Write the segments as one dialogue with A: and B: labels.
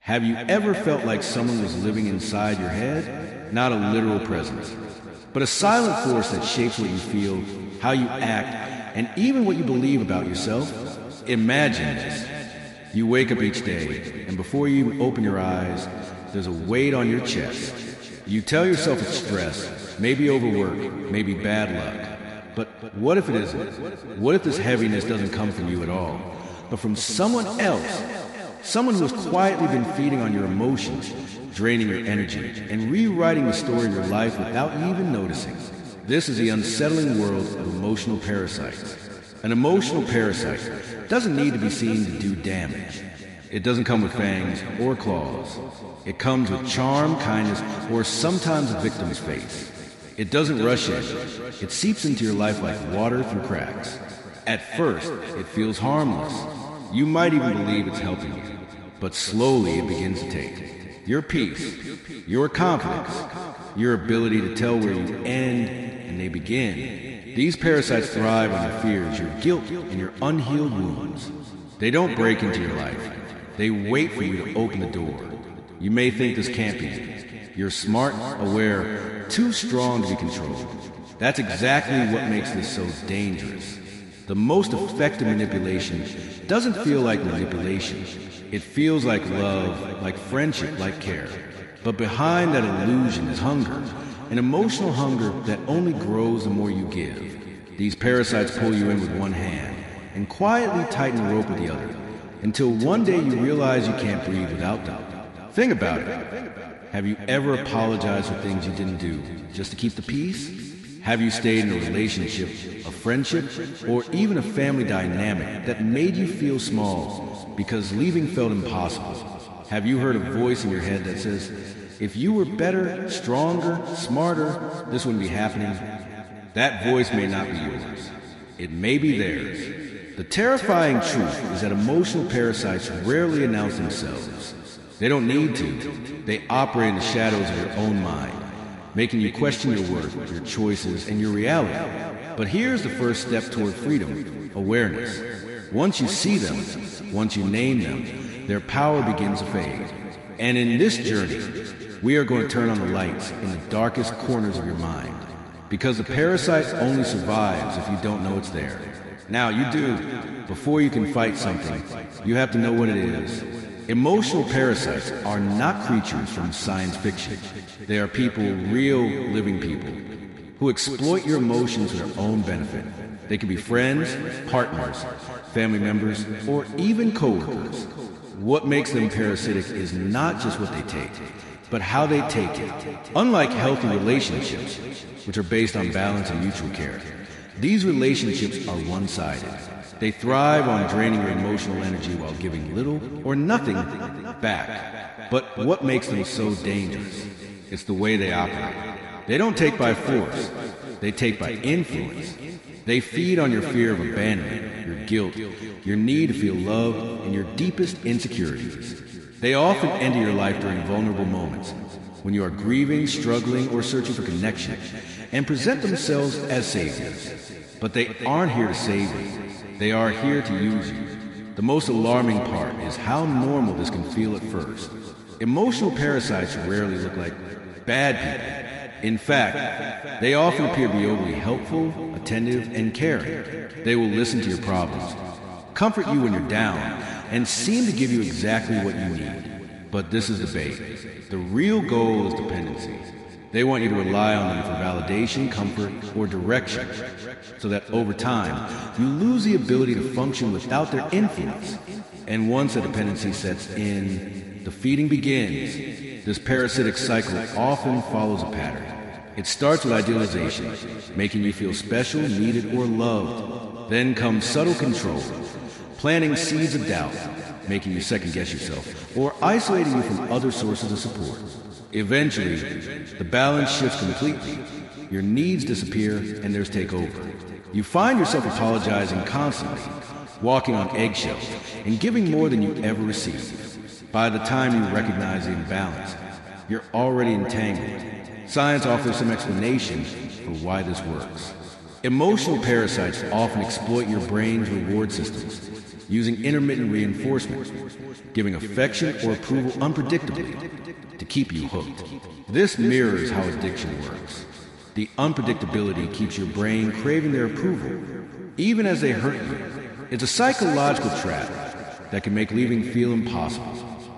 A: Have you ever felt like someone was living inside your head? Not a literal presence, but a silent force that shapes what you feel, how you act, and even what you believe about yourself? Imagine this. You wake up each day, and before you even open your eyes, there's a weight on your chest. You tell yourself it's stress, maybe overwork, maybe bad luck. But what if it isn't? What if this heaviness doesn't come from you at all, but from someone else? Someone who has quietly been feeding on your emotions, draining your energy, and rewriting the story of your life without you even noticing. This is the unsettling world of emotional parasites. An emotional parasite doesn't need to be seen to do damage. It doesn't come with fangs or claws. It comes with charm, kindness, or sometimes a victim's face. It doesn't rush in. It seeps into your life like water through cracks. At first, it feels harmless. You might even believe it's helping you. But slowly it begins to take your peace, your confidence, your ability to tell where you end and they begin. These parasites thrive on your fears, your guilt, and your unhealed wounds. They don't break into your life. They wait for you to open the door. You may think this can't be. You're smart, aware, too strong to be controlled. That's exactly what makes this so dangerous. The most effective manipulation doesn't feel like manipulation. It feels like love, like friendship, like care. But behind that illusion is hunger, an emotional hunger that only grows the more you give. These parasites pull you in with one hand and quietly tighten the rope with the other, until one day you realize you can't breathe without them. Think about it. Have you ever apologized for things you didn't do just to keep the peace? Have you stayed in a relationship, a friendship, or even a family dynamic that made you feel small because leaving felt impossible? Have you heard a voice in your head that says, if you were better, stronger, smarter, this wouldn't be happening? That voice may not be yours. It may be theirs. The terrifying truth is that emotional parasites rarely announce themselves. They don't need to. They operate in the shadows of your own mind, making you question your worth, your choices, and your reality. But here's the first step toward freedom: awareness. Once you see them, once you name them, their power begins to fade. And in this journey, we are going to turn on the lights in the darkest corners of your mind. Because the parasite only survives if you don't know it's there. Now, you do. Before you can fight something, you have to know what it is. Emotional parasites are not creatures from science fiction. They are people, real, living people, who exploit your emotions for their own benefit. They can be friends, partners, family members, or even coworkers. What makes them parasitic is not just what they take, but how they take it. Unlike healthy relationships, which are based on balance and mutual care, these relationships are one-sided. They thrive on draining your emotional energy while giving little or nothing back. But what makes them so dangerous? It's the way they operate. They don't take by force. They take by influence. They feed on your fear of abandonment, your guilt, your need to feel loved, and your deepest insecurities. They often enter your life during vulnerable moments, when you are grieving, struggling, or searching for connection, and present themselves as saviors. But they aren't here to save you. They are here to use you. The most alarming part is how normal this can feel at first. Emotional parasites rarely look like bad people. In fact, they often appear to be overly helpful, attentive, and caring. They will listen to your problems, comfort you when you're down, and seem to give you exactly what you need. But this is the bait. The real goal is dependency. They want you to rely on them for validation, comfort, or direction, so that over time, you lose the ability to function without their influence. And once a dependency sets in, the feeding begins. This parasitic cycle often follows a pattern. It starts with idealization, making you feel special, needed, or loved. Then comes subtle control, planting seeds of doubt, making you second-guess yourself, or isolating you from other sources of support. Eventually, the balance shifts completely. Your needs disappear and theirs take over. You find yourself apologizing constantly, walking on eggshells, and giving more than you ever received. By the time you recognize the imbalance, you're already entangled. Science offers some explanation for why this works. Emotional parasites often exploit your brain's reward systems. using intermittent reinforcement, giving affection or approval unpredictably to keep you hooked. This mirrors how addiction works. The unpredictability keeps your brain craving their approval, even as they hurt you. It's a psychological trap that can make leaving feel impossible.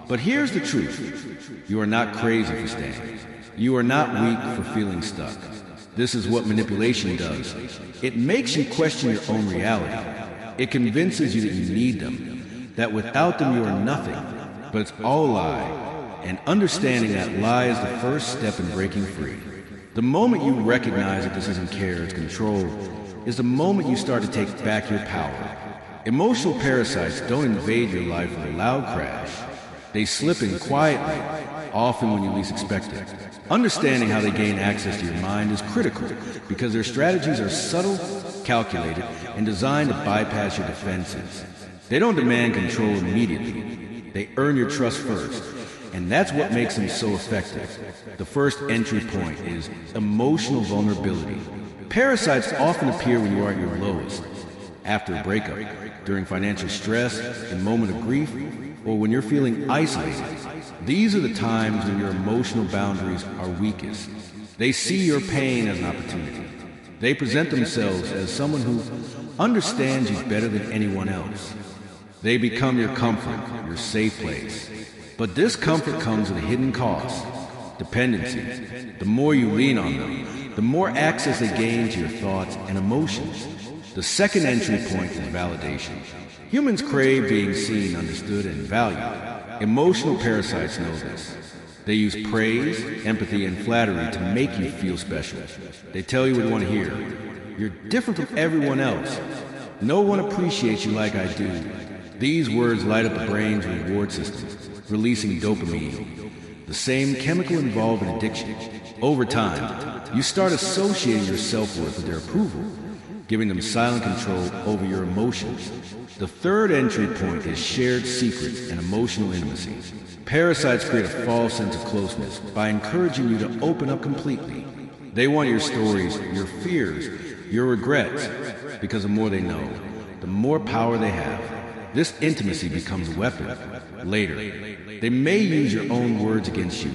A: But here's the truth. You are not crazy for staying. You are not weak for feeling stuck. This is what manipulation does. It makes you question your own reality. It convinces you that you need them, that without them you are nothing. But it's all a lie. And understanding that lie is the first step in breaking free. The moment you recognize that this isn't care, it's control, is the moment you start to take back your power. Emotional parasites don't invade your life with a loud crash. They slip in quietly, often when you least expect it. Understanding how they gain access to your mind is critical because their strategies are subtle, calculated, and designed to bypass your defenses. They don't demand control immediately. They earn your trust first. And that's what makes them so effective. The first entry point is emotional vulnerability. Parasites often appear when you are at your lowest, after a breakup, during financial stress, in a moment of grief, or when you're feeling isolated. These are the times when your emotional boundaries are weakest. They see your pain as an opportunity. They present themselves as someone who understands you better than anyone else. They become your comfort, your safe place. But this comfort comes at a hidden cost, dependency. The more you lean on them, the more access they gain to your thoughts and emotions. The second entry point is validation. Humans crave being seen, understood, and valued. Emotional parasites know this. They use praise, empathy, and flattery to make you feel special. They tell you what you want to hear. You're different from everyone else. No one appreciates you like I do. These words light up the brain's reward system, releasing dopamine, the same chemical involved in addiction. Over time, you start associating your self-worth with their approval, giving them silent control over your emotions. The third entry point is shared secrets and emotional intimacy. Parasites create a false sense of closeness by encouraging you to open up completely. They want your stories, your fears, your regrets, because the more they know, the more power they have. This intimacy becomes a weapon. Later, they may use your own words against you,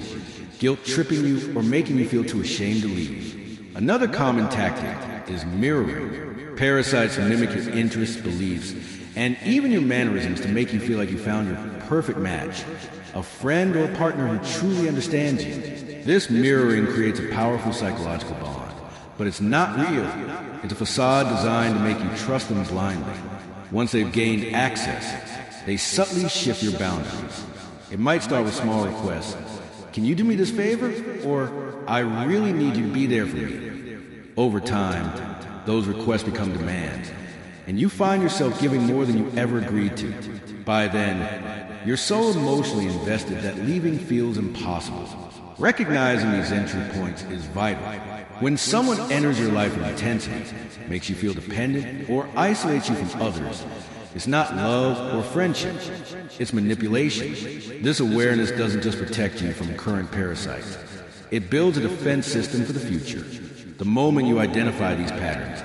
A: guilt-tripping you or making you feel too ashamed to leave. Another common tactic is mirroring. Parasites mimic your interests, beliefs, and even your mannerisms to make you feel like you found your perfect match, a friend or partner who truly understands you. This mirroring creates a powerful psychological bond, but it's not real. It's a facade designed to make you trust them blindly. Once they've gained access, they subtly shift your boundaries. It might start with small requests. Can you do me this favor? Or, I really need you to be there for me. Over time, those requests become demands, and you find yourself giving more than you ever agreed to. By then, you're so emotionally invested that leaving feels impossible. Recognizing these entry points is vital. When someone enters your life with intensity, makes you feel dependent, or isolates you from others, it's not love or friendship, it's manipulation. This awareness doesn't just protect you from current parasites. It builds a defense system for the future. The moment you identify these patterns,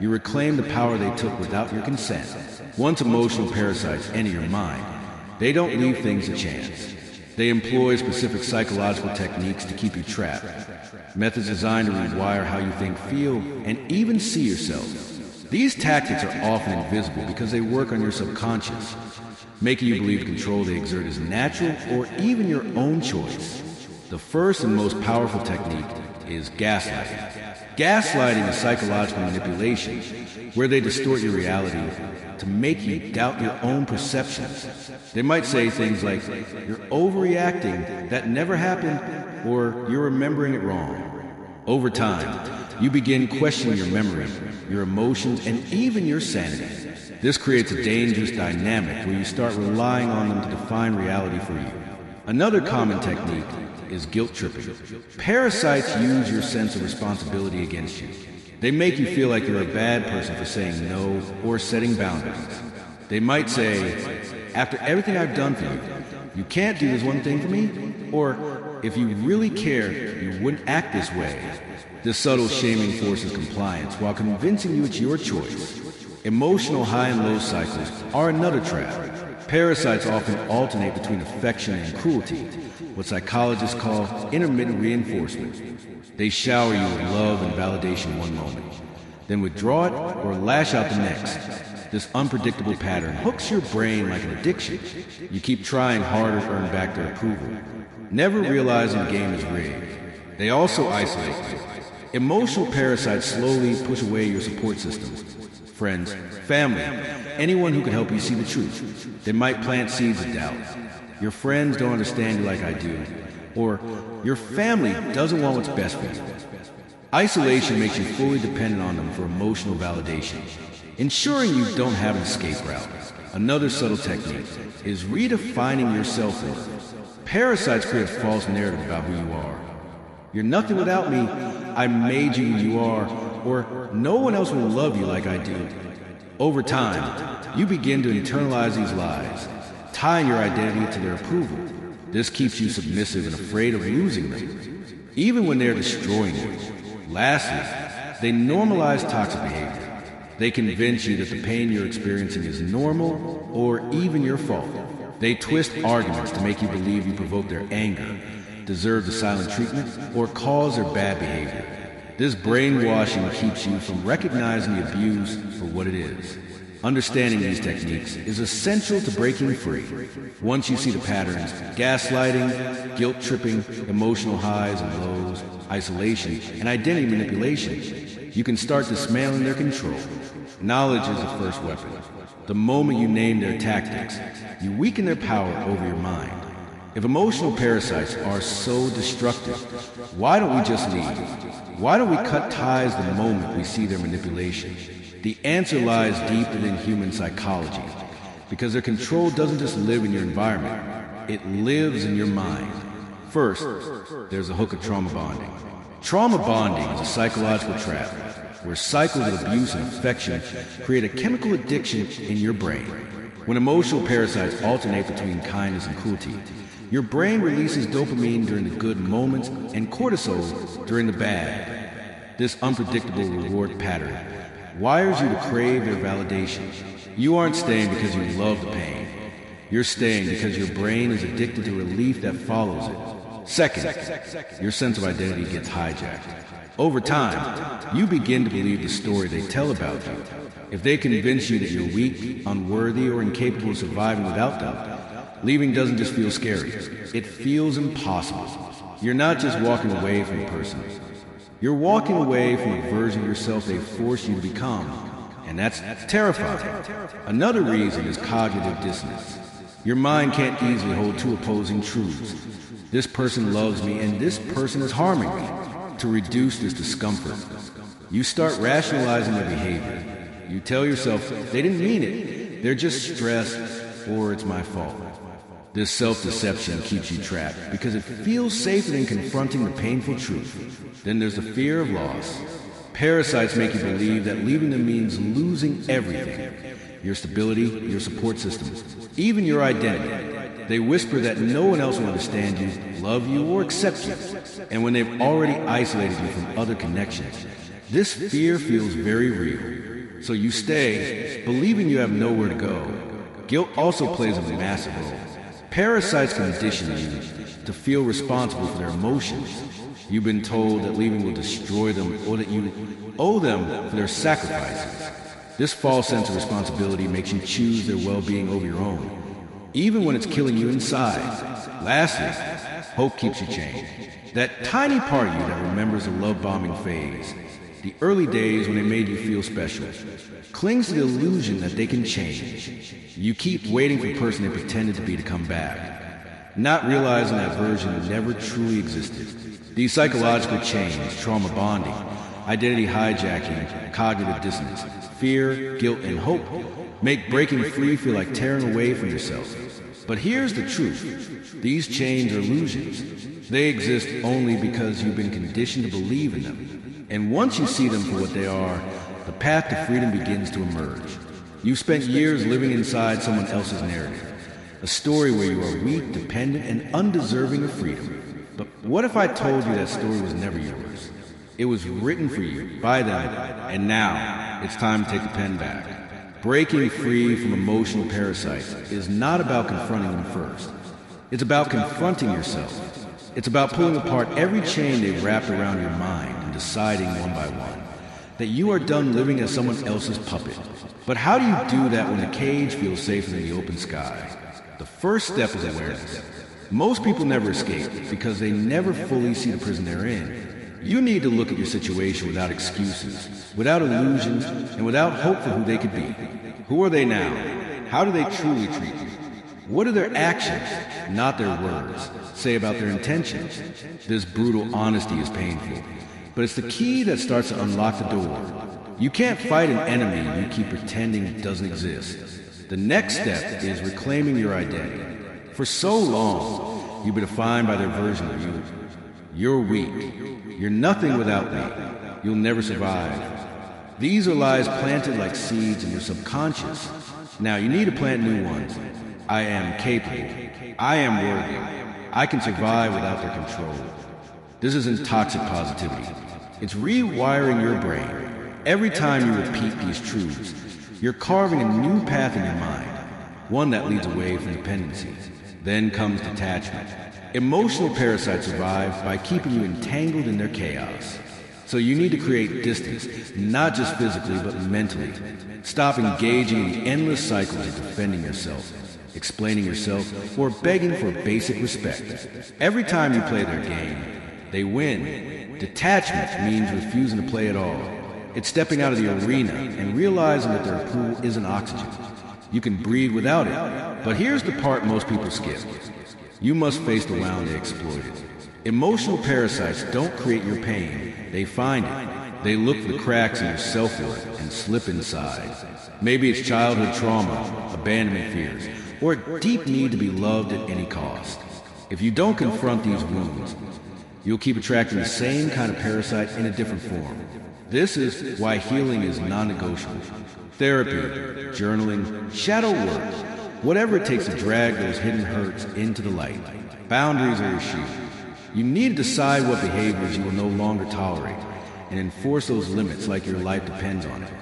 A: you reclaim the power they took without your consent. Once emotional parasites enter your mind, they don't leave things to chance. They employ specific psychological techniques to keep you trapped. Methods designed to rewire how you think, feel, and even see yourself. These tactics are often invisible because they work on your subconscious, making you believe the control they exert is natural or even your own choice. The first and most powerful technique is gaslighting. Gaslighting is psychological manipulation, where they distort your reality to make you doubt your own perceptions. They might say things like, "You're overreacting, that never happened," or "You're remembering it wrong." Over time, you begin questioning your memory, your emotions, and even your sanity. This creates a dangerous dynamic where you start relying on them to define reality for you. Another common technique is guilt tripping. Parasites use your sense of responsibility against you. They make you feel like you're a bad person for saying no or setting boundaries. They might say, "After everything I've done for you, you can't do this one thing for me?" Or, "If you really cared, you wouldn't act this way." This subtle shaming forces compliance while convincing you it's your choice. Emotional high and low cycles are another trap. Parasites often alternate between affection and cruelty, what psychologists call intermittent reinforcement. They shower you with love and validation one moment, then withdraw it or lash out the next. This unpredictable pattern hooks your brain like an addiction. You keep trying harder to earn back their approval, never realizing the game is rigged. They also isolate you. Emotional parasites slowly push away your support systems. Friends, family, anyone who can help you see the truth. They might plant seeds of doubt. Your friends don't understand you like I do. Or your family doesn't want what's best for you. Isolation makes you fully dependent on them for emotional validation, ensuring you don't have an escape route. Another subtle technique is redefining your self-worth. Parasites create a false narrative about who you are. You're nothing without me, I made you who you are, or no one else will love you like I do. Over time, you begin to internalize these lies, tying your identity to their approval. This keeps you submissive and afraid of losing them, even when they're destroying you. Lastly, they normalize toxic behavior. They convince you that the pain you're experiencing is normal or even your fault. They twist arguments to make you believe you provoked their anger, deserve the silent treatment, or cause their bad behavior. This brainwashing keeps you from recognizing the abuse for what it is. Understanding these techniques is essential to breaking free. Once you see the patterns, gaslighting, guilt-tripping, emotional highs and lows, isolation, and identity manipulation, you can start dismantling their control. Knowledge is the first weapon. The moment you name their tactics, you weaken their power over your mind. If emotional parasites are so destructive, why don't we just leave? Why don't we cut ties the moment we see their manipulation? The answer lies deep within human psychology, because their control doesn't just live in your environment, it lives in your mind. First, there's the hook of trauma bonding. Trauma bonding is a psychological trap where cycles of abuse and affection create a chemical addiction in your brain. When emotional parasites alternate between kindness and cruelty, your brain releases dopamine during the good moments and cortisol during the bad. This unpredictable reward pattern wires you to crave their validation. You aren't staying because you love the pain. You're staying because your brain is addicted to relief that follows it. Second, your sense of identity gets hijacked. Over time, you begin to believe the story they tell about you. If they convince you that you're weak, unworthy, or incapable of surviving without them, leaving doesn't just feel scary. It feels impossible. You're not just walking away from a person. You're walking away from a version of yourself they forced you to become. And that's terrifying. Another reason is cognitive dissonance. Your mind can't easily hold two opposing truths. This person loves me and this person is harming me. To reduce this discomfort, you start rationalizing their behavior. You tell yourself they didn't mean it. They're just stressed, or it's my fault. This self-deception keeps you trapped because it feels safer than confronting the painful truth. Then there's the fear of loss. Parasites make you believe that leaving them means losing everything. Your stability, your support systems, even your identity. They whisper that no one else will understand you, love you, or accept you. And when they've already isolated you from other connections, this fear feels very real. So you stay, believing you have nowhere to go. Guilt also plays a massive role. Parasites condition you to feel responsible for their emotions. You've been told that leaving will destroy them or that you owe them for their sacrifices. This false sense of responsibility makes you choose their well-being over your own, even when it's killing you inside. Lastly, hope keeps you chained. That tiny part of you that remembers the love-bombing phase, the early days when they made you feel special, clings to the illusion that they can change. You keep waiting for the person they pretended to be to come back, not realizing that version never truly existed. These psychological chains, trauma bonding, identity hijacking, cognitive dissonance, fear, guilt, and hope make breaking free feel like tearing away from yourself. But here's the truth. These chains are illusions. They exist only because you've been conditioned to believe in them. And once you see them for what they are, the path to freedom begins to emerge. You've spent years living inside someone else's narrative, a story where you are weak, dependent, and undeserving of freedom. But what if I told you that story was never yours? It was written for you, by them, and now it's time to take the pen back. Breaking free from emotional parasites is not about confronting them first. It's about confronting yourself. It's about pulling apart every chain they've wrapped around your mind and deciding one by one that you are done living as someone else's puppet. But how do you do that when the cage feels safer than the open sky? The first step is awareness. Most people never escape because they never fully see the prison they're in. You need to look at your situation without excuses, without illusions, and without hope for who they could be. Who are they now? How do they truly treat you? What do their actions, not their words, say about their intentions? This brutal honesty is painful, but it's the key that starts to unlock the door. You can't fight an enemy you keep pretending doesn't exist. The next step is reclaiming your identity. For so long, you've been defined by their version of you. You're weak. You're nothing without me. You'll never survive. These are lies planted like seeds in your subconscious. Now you need to plant new ones. I am capable. I am worthy. I can survive without their control. This isn't toxic positivity. It's rewiring your brain. Every time you repeat these truths, you're carving a new path in your mind, one that leads away from dependency. Then comes detachment. Emotional parasites survive by keeping you entangled in their chaos. So you need to create distance, not just physically, but mentally. Stop engaging in the endless cycles of defending yourself, explaining yourself, or begging for basic respect. Every time you play their game, they win. Detachment means refusing to play at all. It's stepping out of the arena and realizing that their approval isn't oxygen. You can breathe without it. But here's the part most people skip. You must face the wound they exploited. Emotional parasites don't create your pain. They find it. They look for the cracks in your self-worth and slip inside. Maybe it's childhood trauma, abandonment fears, or a deep need to be loved at any cost. If you don't confront these wounds, you'll keep attracting the same kind of parasite in a different form. This is why healing is non-negotiable. Therapy, journaling, shadow work, whatever it takes to drag those hidden hurts into the light. Boundaries are your shield. You need to decide what behaviors you will no longer tolerate and enforce those limits like your life depends on it.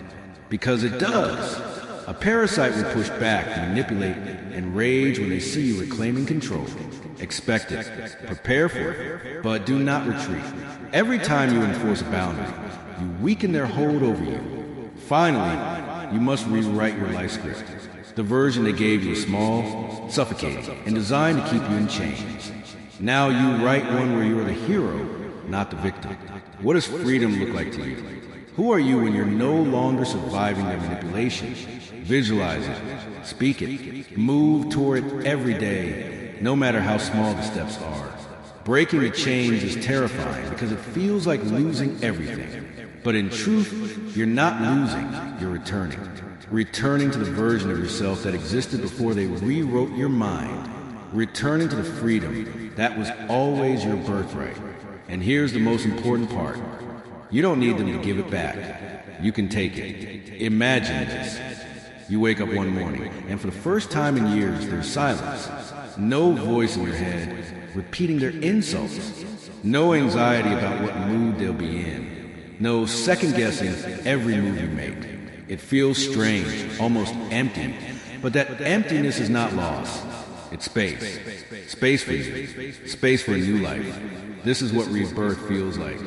A: Because it does. A parasite will push back, manipulate, and rage when they see you reclaiming control. Expect it. Prepare for it. But do not retreat. Every time you enforce a boundary, you weaken their hold over you. Finally, you must rewrite your life script. The version they gave you is small, suffocating, and designed to keep you in chains. Now you write one where you are the hero, not the victim. What does freedom look like to you? Who are you when you're no longer surviving their manipulation? Visualize it, speak it, move toward it every day, no matter how small the steps are. Breaking the chains is terrifying because it feels like losing everything. But in truth, you're not losing, you're returning. Returning to the version of yourself that existed before they rewrote your mind. Returning to the freedom that was always your birthright. And here's the most important part. You don't need them to give it back. You can take it. Imagine this. You wake up one morning, and for the first time in years, there's silence. No voice in your head repeating their insults. No anxiety about what mood they'll be in. No second-guessing every move you make. It feels strange, almost empty. But that emptiness is not loss. It's space. Space for you. Space for a new life. This is what rebirth feels like.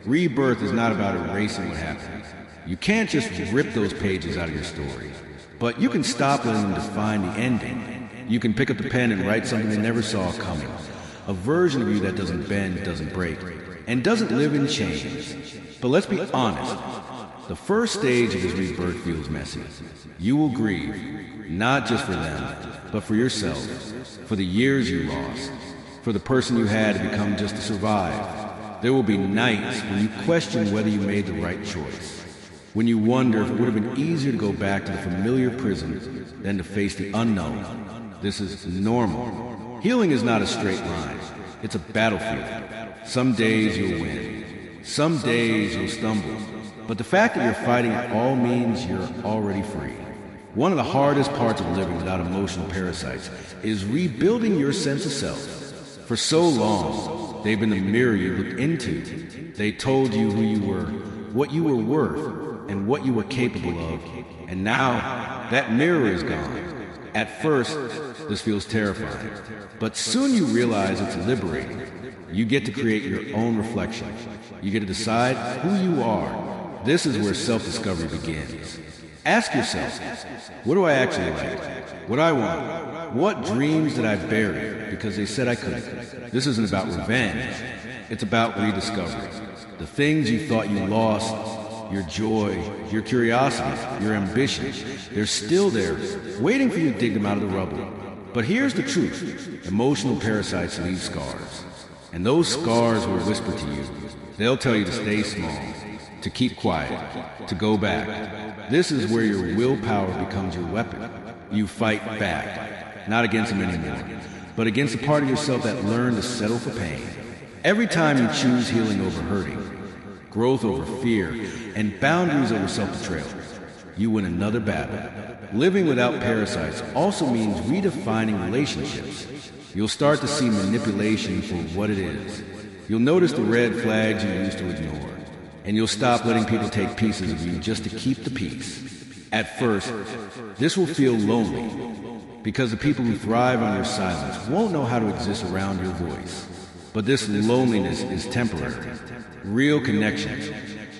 A: Rebirth is not about erasing what happened. You can't just rip those pages out of your story. But you can stop letting them define the ending. You can pick up the pen and write something they never saw coming. A version of you that doesn't bend, doesn't break, and doesn't live in chains. But let's be honest. The first stage of this rebirth feels messy. You will grieve, not just for them, but for yourself, for the years you lost, for the person you had to become just to survive. There will be nights when you question whether you made the right choice, when you wonder if it would have been easier to go back to the familiar prison than to face the unknown. This is normal. Healing is not a straight line. It's a battlefield. Some days you'll win. Some days you'll stumble. But the fact that you're fighting it all means you're already free. One of the hardest parts of living without emotional parasites is rebuilding your sense of self. For so long, they've been the mirror you looked into. They told you who you were, what you were worth, and what you were capable of, and now that mirror is gone. At first, this feels terrifying, but soon you realize it's liberating. You get to create your own reflection. You get to decide who you are. This is where self-discovery begins. Ask yourself, what do I actually like? What do I want? What dreams did I bury because they said I couldn't? This isn't about revenge. It's about rediscovery. The things you thought you lost, your joy, your curiosity, your ambition, they're still there, waiting for you to dig them out of the rubble. But here's the truth. Emotional parasites leave scars. And those scars will whisper to you. They'll tell you to stay small, to keep quiet, to go back. This is where your willpower becomes your weapon. You fight back, not against them anymore, but against the part of yourself that learned to settle for pain. Every time you choose healing over hurting, growth over fear, and boundaries over self-betrayal, you win another battle. Living without parasites also means redefining relationships. You'll start to see manipulation for what it is. You'll notice the red flags you used to ignore, and you'll stop letting people take pieces of you just to keep the peace. At first, this will feel lonely, because the people who thrive on your silence won't know how to exist around your voice. But this loneliness is temporary. Real connections,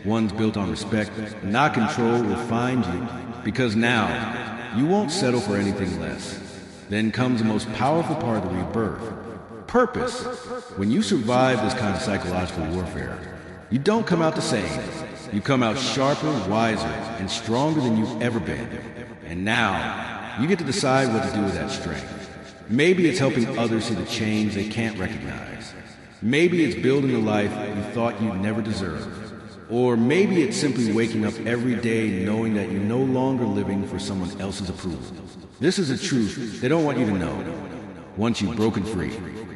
A: ones built on respect, not control, will find you, because now you won't settle for anything less. Then comes the most powerful part of the rebirth. Purpose. When you survive this kind of psychological warfare, you don't come out the same. You come out sharper, wiser, and stronger than you've ever been. And now, you get to decide what to do with that strength. Maybe it's helping others see the change they can't recognize. Maybe it's building a life you thought you'd never deserve. Or maybe it's simply waking up every day knowing that you're no longer living for someone else's approval. This is a truth they don't want you to know. Once you've broken free,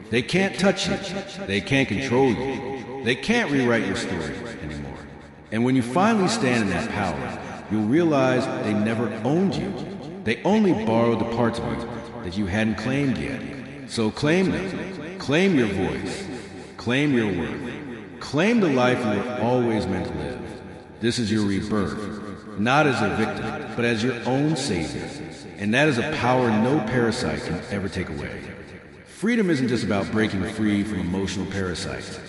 A: they can't touch you. They can't control you. They can't rewrite your story anymore. And when you finally stand in that power, you'll realize they never owned you. They only borrowed the parts of you that you hadn't claimed yet. So claim them. Claim your voice. Claim your worth. Claim the life you were always meant to live. This is your rebirth, not as a victim, but as your own savior. And that is a power no parasite can ever take away. Freedom isn't just about breaking free from emotional parasites.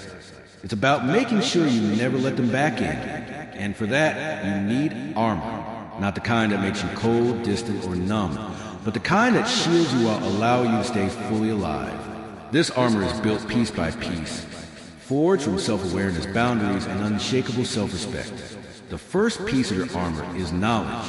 A: It's about making sure you never let them back in. And for that, you need armor. Not the kind that makes you cold, distant, or numb, but the kind that shields you while allowing you to stay fully alive. This armor is built piece by piece, forged from self-awareness, boundaries, and unshakable self-respect. The first piece of your armor is knowledge.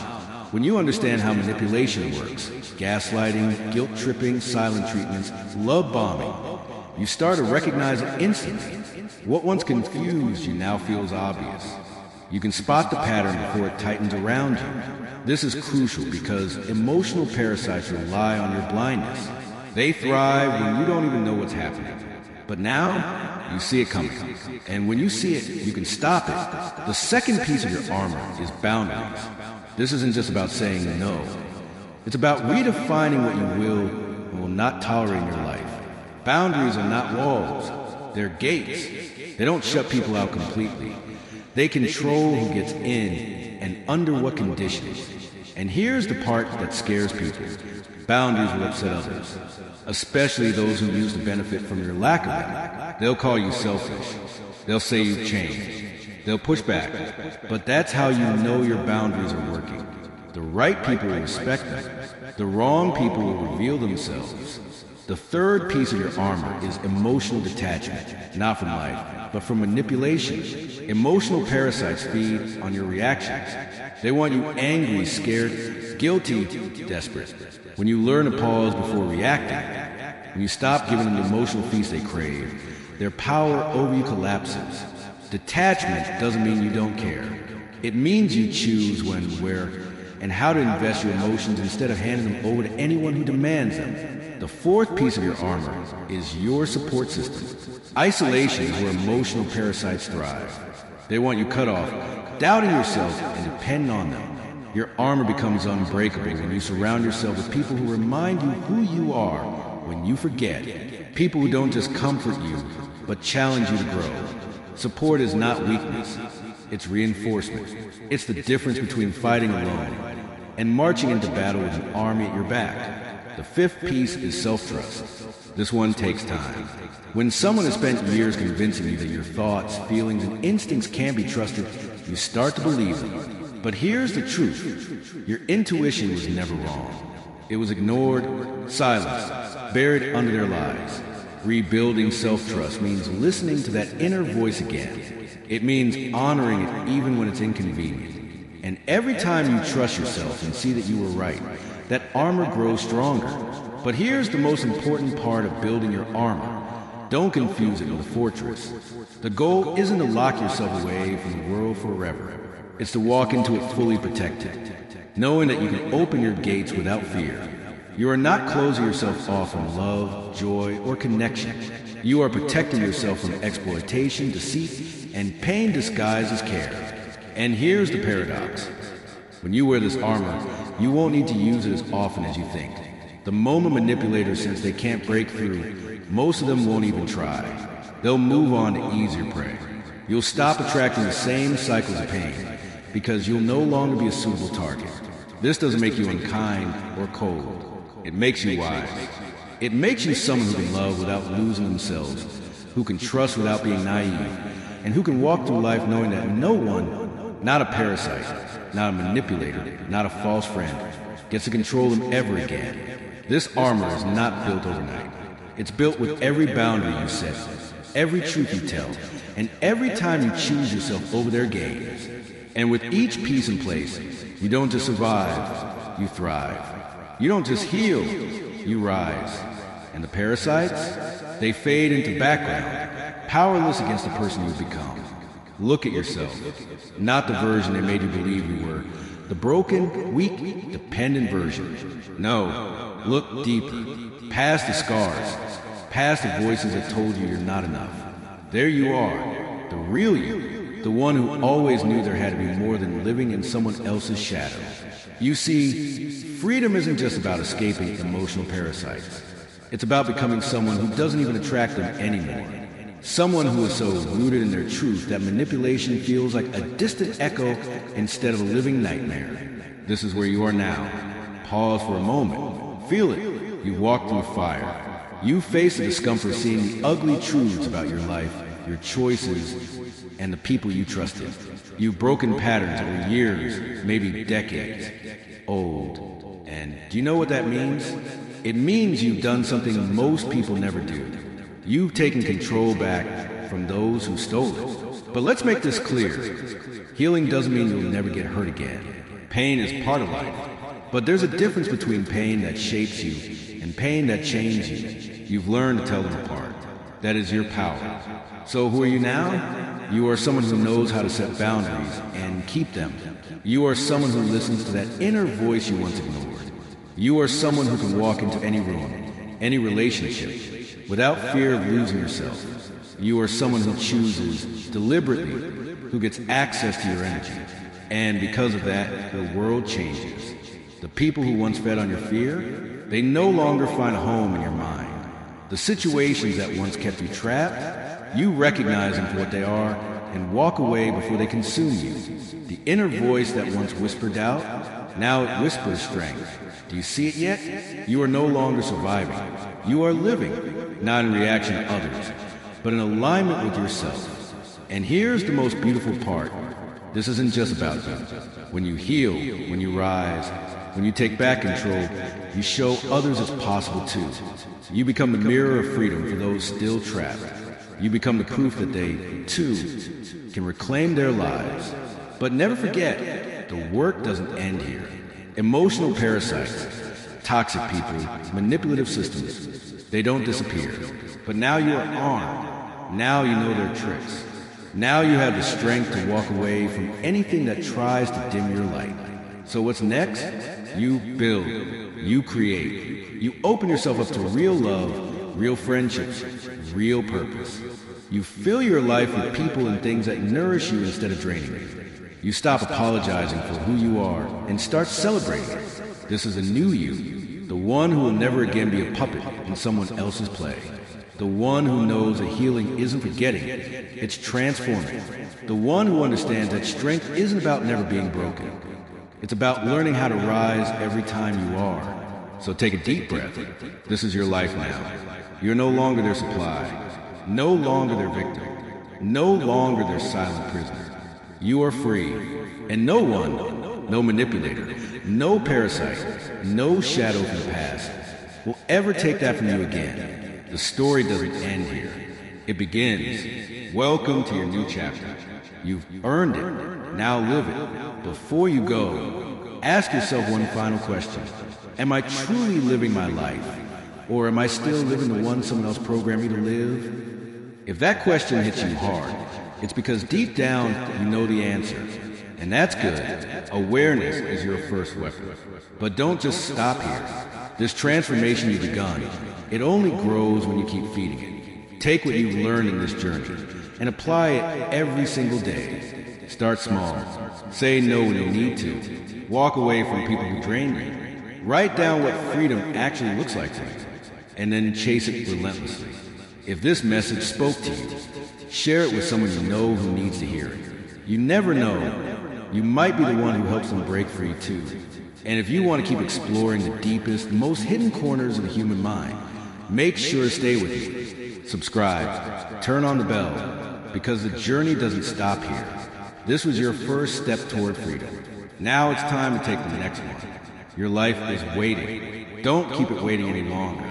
A: When you understand how manipulation works, gaslighting, guilt-tripping, silent treatments, love bombing, you start to recognize it instantly. What once confused you now feels obvious. You can spot the pattern before it tightens around you. This is crucial because emotional parasites rely on your blindness. They thrive when you don't even know what's happening. But now, you see it coming. And when you see it, you can stop it. The second piece of your armor is boundaries. This isn't just about saying no. It's about redefining what you will and will not tolerate in your life. Boundaries are not walls. They're gates. They don't shut people out completely. They control who gets in and under what conditions. And here's the part that scares people. Boundaries will upset others, especially those who use the benefit from your lack of it. They'll call you selfish. They'll say you've changed. They'll push back. But that's how you know your boundaries are working. The right people will respect them. The wrong people will reveal themselves. The third piece of your armor is emotional detachment, not from life, but from manipulation. Emotional parasites feed on your reactions. They want you angry, scared, guilty, desperate. When you learn to pause before reacting, when you stop giving them the emotional feast they crave, their power over you collapses. Detachment doesn't mean you don't care. It means you choose when, where, and how to invest your emotions instead of handing them over to anyone who demands them. The fourth piece of your armor is your support system. Isolation is where emotional parasites thrive. They want you cut off, doubting yourself and depending on them. Your armor becomes unbreakable when you surround yourself with people who remind you who you are when you forget. People who don't just comfort you, but challenge you to grow. Support is not weakness. It's reinforcement. It's the difference between fighting alone and marching into battle with an army at your back. The fifth piece is self-trust. This one takes time. When someone has spent years convincing you that your thoughts, feelings, and instincts can't be trusted, you start to believe them. But here's the truth. Your intuition was never wrong. It was ignored, silenced, buried under their lies. Rebuilding self-trust means listening to that inner voice again. It means honoring it even when it's inconvenient. And every time you trust yourself and see that you were right, that armor grows stronger. But here's the most important part of building your armor. Don't confuse it with a fortress. The goal isn't to lock yourself away from the world forever. It's to walk into it fully protected, knowing that you can open your gates without fear. You are not closing yourself off from love, joy, or connection. You are protecting yourself from exploitation, deceit, and pain disguised as care. And here's the paradox. When you wear this armor, you won't need to use it as often as you think. The moment manipulators sense they can't break through, most of them won't even try. They'll move on to easier prey. You'll stop attracting the same cycles of pain because you'll no longer be a suitable target. This doesn't make you unkind or cold. It makes you wise. It makes you someone who can love without losing themselves, who can trust without being naive, and who can walk through life knowing that no one, not a parasite, not a manipulator, not a false friend, gets to control them ever again. This armor is not built overnight. It's built with every boundary you set, every truth you tell, and every time you choose yourself over their games. And with each piece in place, you don't just survive, you thrive. You don't just heal, you rise. And the parasites, they fade into background, powerless against the person you've become. Look at yourself, not the version they made you believe you were, the broken, weak, dependent version. No, look deeper, past the scars, past the voices that told you you're not enough. There you are, the real you, the one who always knew there had to be more than living in someone else's shadow. You see, freedom isn't just about escaping emotional parasites. It's about becoming someone who doesn't even attract them anymore. Someone who is so rooted in their truth that manipulation feels like a distant echo instead of a living nightmare. This is where you are now. Pause for a moment. Feel it. You walk through fire. You face the discomfort of seeing the ugly truths about your life, your choices, and the people you trusted. You've broken patterns over years, maybe decades. Old. And do you know what that means? It means you've done something most people never do. You've taken control back from those who stole it. But let's make this clear. Healing doesn't mean you'll never get hurt again. Pain is part of life. But there's a difference between pain that shapes you and pain that changes you. You've learned to tell them apart. That is your power. So who are you now? You are someone who knows how to set boundaries and keep them. You are someone who listens to that inner voice you once ignored. You are someone who can walk into any room, any relationship, without fear of losing yourself. You are someone who chooses deliberately, who gets access to your energy. And because of that, your world changes. The people who once fed on your fear, they no longer find a home in your mind. The situations that once kept you trapped, you recognize them for what they are and walk away before they consume you. The inner voice that once whispered doubt, now it whispers strength. Do you see it yet? You are no longer surviving. You are living, not in reaction to others, but in alignment with yourself. And here's the most beautiful part. This isn't just about you. When you heal, when you rise, when you take back control, you show others it's possible too. You become the mirror of freedom for those still trapped. You become the proof that they, too, can reclaim their lives. But never forget, the work doesn't end here. Emotional parasites, toxic people, manipulative systems, they don't disappear. But now you are armed. Now you know their tricks. Now you have the strength to walk away from anything that tries to dim your light. So what's next? You build. You create. You open yourself up to real love, real friendships, real purpose. You fill your life with people and things that nourish you instead of draining you. You stop apologizing for who you are and start celebrating. This is a new you, the one who will never again be a puppet in someone else's play. The one who knows that healing isn't forgetting, it's transforming. The one who understands that strength isn't about never being broken. It's about learning how to rise every time you are. So take a deep breath. This is your life now. You're no longer their supply. No longer their victim. No longer their silent prisoner. You are free. And no one, no manipulator, no parasite, no shadow from the past will ever take that from you again. The story doesn't end here. It begins. Welcome to your new chapter. You've earned it. Now live it. Before you go, ask yourself one final question. Am I truly living my life? Or am I still living the one someone else programmed me to live? If that question hits you hard, it's because deep down you know the answer. And that's good. Awareness is your first weapon. But don't just stop here. This transformation you've begun, it only grows when you keep feeding it. Take what you've learned in this journey and apply it every single day. Start small. Say no when you need to. Walk away from people who drain you. Write down what freedom actually looks like to you. And then chase it relentlessly. If this message spoke to you, share it with someone you know who needs to hear it. You never know. You might be the one who helps them break free too. And if you want to keep exploring the deepest, most hidden corners of the human mind, make sure to stay with me. Subscribe. Turn on the bell. Because the journey doesn't stop here. This was your first step toward freedom. Now it's time to take the next one. Your life is waiting. Don't keep it waiting any longer.